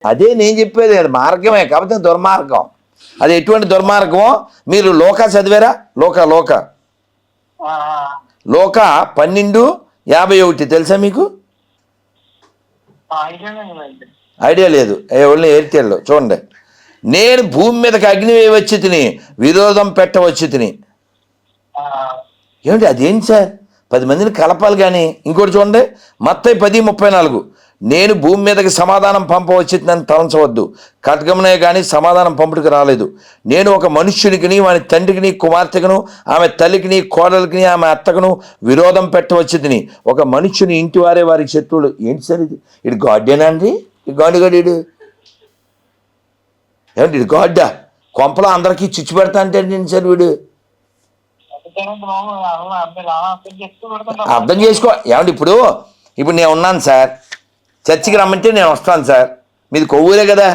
అదే నేను చెప్పేది, అది మార్గమే, కాకపోతే దుర్మార్గం. అది ఎటువంటి దుర్మార్గమో మీరు లోక చదివారా? లోక 12:51 తెలుసా మీకు? ఐడియా లేదు. ఓన్లీ ఎయిర్టెల్ చూడండి. నేను భూమి మీదకి అగ్ని వేయవచ్చి తిని, విరోధం పెట్టవచ్చు తిని. ఏమిటి అదేంటి సార్? 10 మందిని కలపాలి కానీ. ఇంకోటి చూడండి, మత్తయి 10:34, నేను భూమి మీదకి సమాధానం పంపవచ్చునని తలంచవద్దు, ఖడ్గమునే కానీ సమాధానం పంపుడికి రాలేదు. నేను ఒక మనుష్యునికిని, వాని తండ్రికిని, కుమార్తెకును, ఆమె తల్లికిని, కోడలికిని, ఆమె అత్తకును విరోధం పెట్టవచ్చు తిని. ఒక మనుష్యుని ఇంటి వారే వారికి శత్రువులు. ఏంటి సార్ ఇది? ఇటు గాడ్డేనా అండి? ఈ గాడుగాడు ఏమంటే ఇటు గాడ్డా? కొంపలో అందరికీ చిచ్చు పెడతా అంటే ఏంటి సార్ వీడు? అర్థం చేసుకో. ఏమంటే ఇప్పుడు నేను ఉన్నాను సార్, చర్చికి రమ్మంటే నేను వస్తాను సార్. మీది కొవ్వూరే కదా.